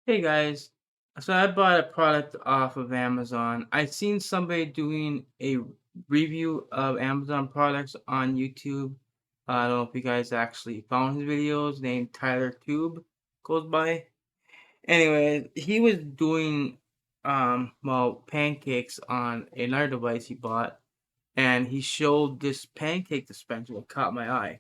Hey guys, so I bought a product off of Amazon. I seen somebody doing a review of Amazon products on YouTube. I don't know if you guys actually found his videos. Named TylerTube goes by. Anyway, he was doing pancakes on another device he bought, and he showed this pancake dispenser that caught my eye.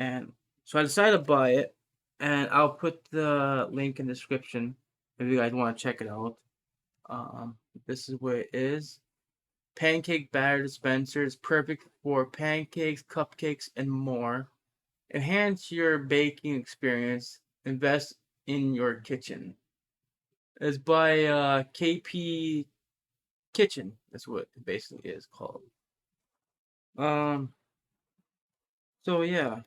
And so I decided to buy it, and I'll put the link in the description if you guys want to check it out. Um, this is what it is. Pancake batter dispenser is perfect for pancakes, cupcakes, and more. Enhance your baking experience. Invest in your kitchen. It's by KP Kitchen. That's what it basically is called. Um, so yeah.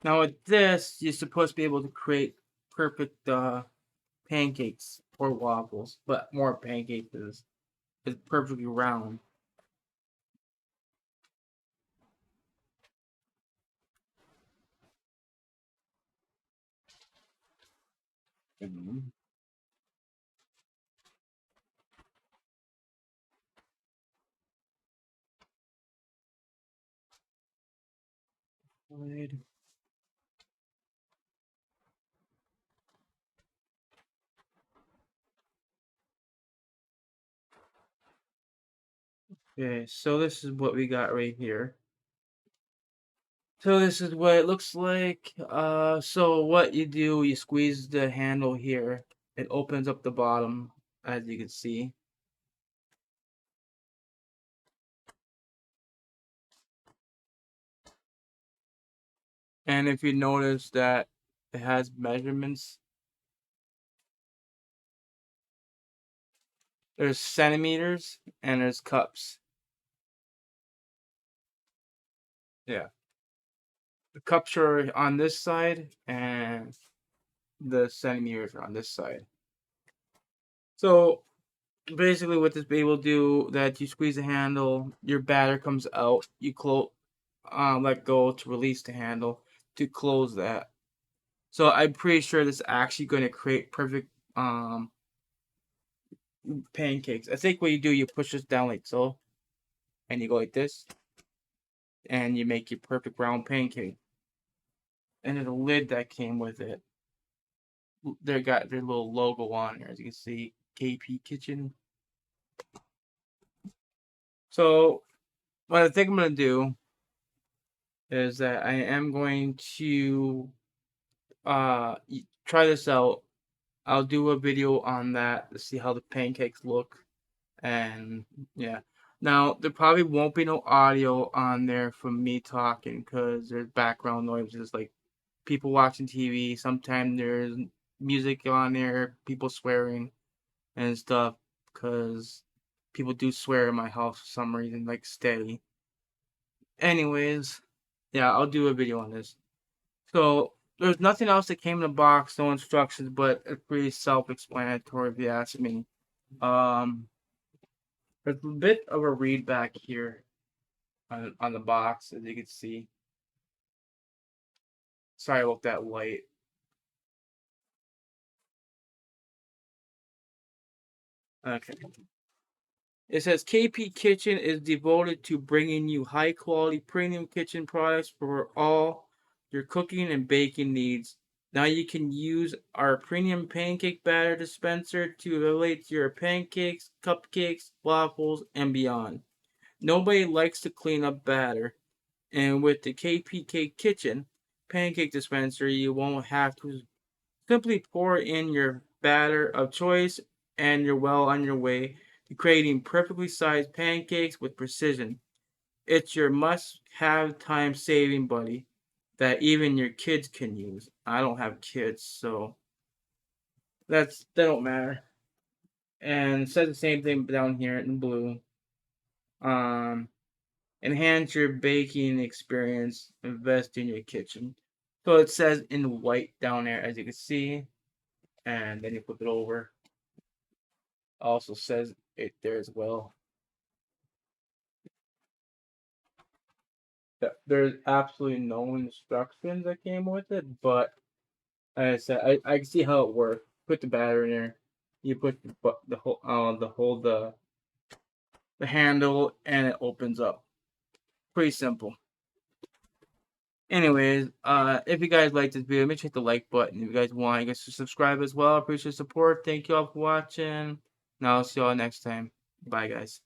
Now with this, you're supposed to be able to create perfect pancakes or waffles, but more pancakes is perfectly round. Mhm. Right. Okay, so this is what we got right here. So this is what it looks like. So what you do, you squeeze the handle here. It opens up the bottom, as you can see. And if you notice that it has measurements, there's centimeters and there's cups. Yeah. The cups are on this side and the centimeters are on this side. So basically what this baby will do that you squeeze the handle, your batter comes out, you close let go to release the handle to close that. So I'm pretty sure this is actually going to create perfect pancakes. I think what you do, you push this down like so, and you go like this, and you make your perfect round pancake. And then the lid that came with it, they got their little logo on here, as you can see, KP Kitchen. So what I think I'm gonna do is that I am going to try this out. I'll do a video on that to see how the pancakes look, and yeah. Now there probably won't be no audio on there from me talking because there's background noises like people watching TV. Sometimes there's music on there, people swearing and stuff because people do swear in my house for some reason, like steady. Anyways, yeah, I'll do a video on this. So there's nothing else that came in the box, no instructions, but it's pretty self-explanatory if you ask me. Um, there's a bit of a read back here on the box, as you can see. Sorry about that light. Okay. It says KP Kitchen is devoted to bringing you high quality premium kitchen products for all your cooking and baking needs. Now you can use our premium pancake batter dispenser to relate to your pancakes, cupcakes, waffles, and beyond. Nobody likes to clean up batter, and with the KPK Kitchen pancake dispenser, you won't have to simply pour in your batter of choice and you're well on your way to creating perfectly sized pancakes with precision. It's your must have time saving buddy that even your kids can use. I don't have kids, so that don't matter. And it says the same thing down here in blue. Um Enhance your baking experience, invest in your kitchen. So it says in white down there as you can see, and then you flip it over. Also says it there as well. There's absolutely no instructions that came with it, but Like I said, I can see how it works. Put the battery in there. You put the handle, and it opens up. Pretty simple. Anyways, if you guys like this video, make sure to hit the like button. If you guys want, you guys to subscribe as well. I appreciate your support. Thank you all for watching. Now I'll see y'all next time. Bye, guys.